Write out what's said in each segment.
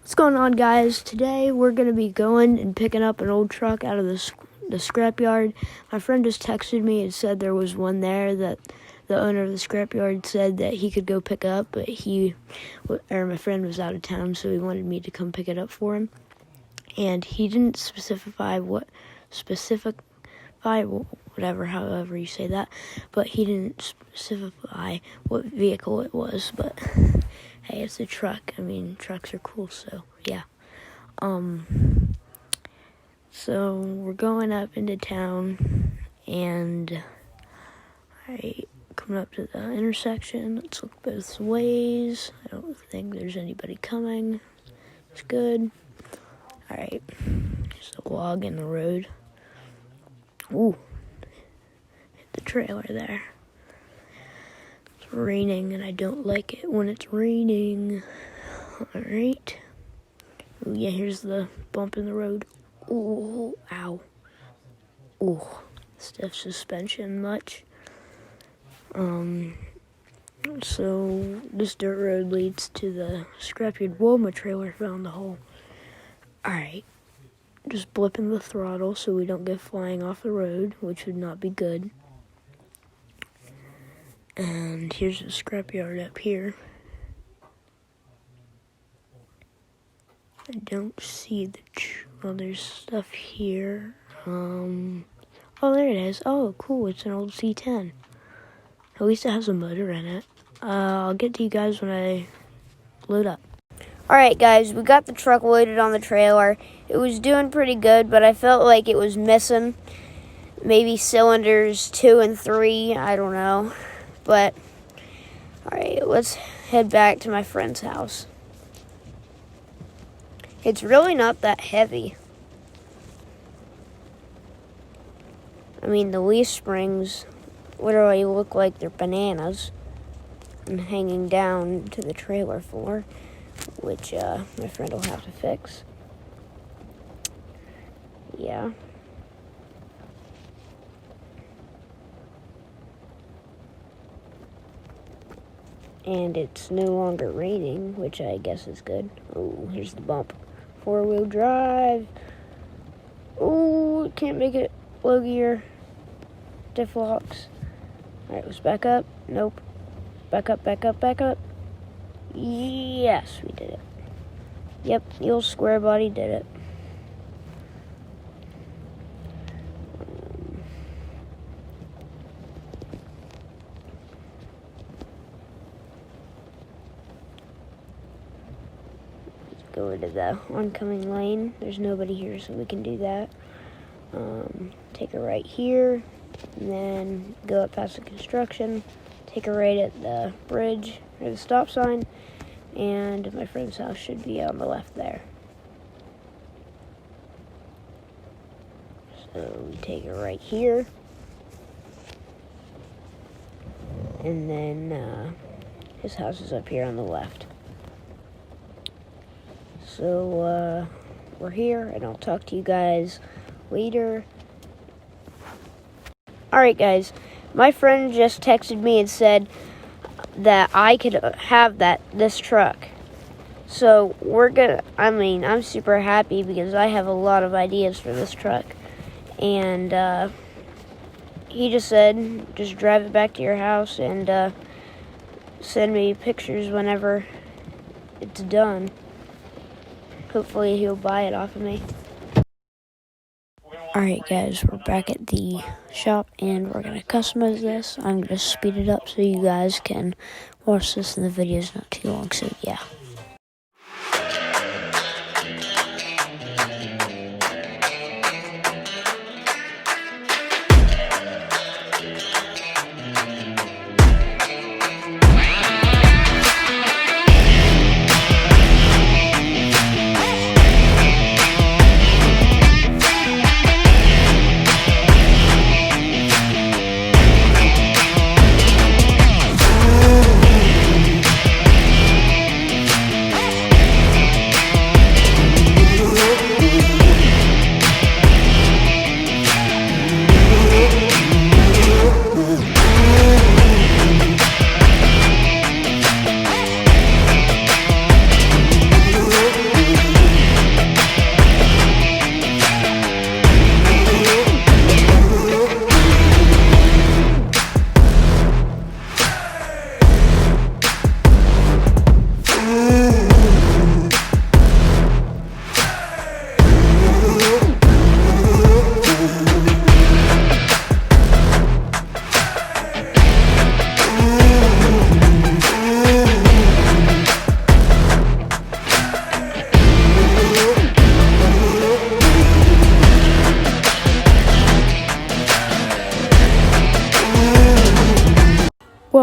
What's going on, guys? Today we're going to be going and picking up an old truck out of the scrapyard. My friend just texted me and said there was one there that the owner of the scrapyard said that he could go pick up, but my friend was out of town, so he wanted me to come pick it up for him. And he didn't however you say that, but he didn't specify what vehicle it was, but hey, it's a truck. I mean, trucks are cool, so yeah. So we're going up into town, and coming up to the intersection. Let's look both ways. I don't think there's anybody coming. It's good. Alright, there's a log in the road. Ooh, hit the trailer there. It's raining, and I don't like it when it's raining. Alright. Oh yeah, here's the bump in the road. Ooh, ow. Ooh, stiff suspension much. So this dirt road leads to the scrapyard. Whoa, my trailer found the hole. Alright, just blipping the throttle so we don't get flying off the road, which would not be good. And here's the scrapyard up here. I don't see there's stuff here. Oh, there it is. Oh, cool, it's an old C10. At least it has a motor in it. I'll get to you guys when I load up. Alright, guys, we got the truck loaded on the trailer. It was doing pretty good, but I felt like it was missing maybe cylinders 2 and 3. I don't know. But, alright, let's head back to my friend's house. It's really not that heavy. I mean, the leaf springs literally look like they're bananas and hanging down to the trailer floor, which my friend will have to fix. Yeah. And it's no longer raining, which I guess is good. Oh, here's the bump. 4-wheel drive. Oh, can't make it. Low gear. Diff locks. Alright, let's back up. Nope. Back up, back up, back up. Yes, we did it. Yep, the old square body did it. Let's go into the oncoming lane. There's nobody here, so we can do that. Take a right here, and then go up past the construction. Take a right at the bridge or the stop sign, and my friend's house should be on the left there. So we take it right here, and then his house is up here on the left. So we're here, and I'll talk to you guys later. Alright, guys, my friend just texted me and said that I could have this truck. So I'm super happy because I have a lot of ideas for this truck. And he just said, just drive it back to your house and send me pictures whenever it's done. Hopefully he'll buy it off of me. Alright, guys, we're back at the shop, and we're going to customize this. I'm going to speed it up so you guys can watch this, and the video's not too long, so yeah.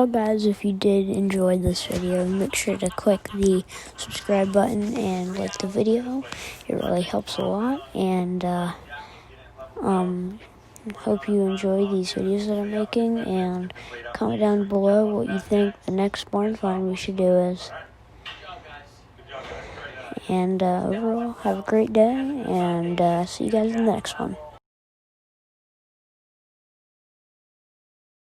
overall, guys, if you did enjoy this video, make sure to click the subscribe button and like the video. It really helps a lot, and hope you enjoy these videos that I'm making, and comment down below what you think the next barn find we should do is. And overall, have a great day, and see you guys in the next one.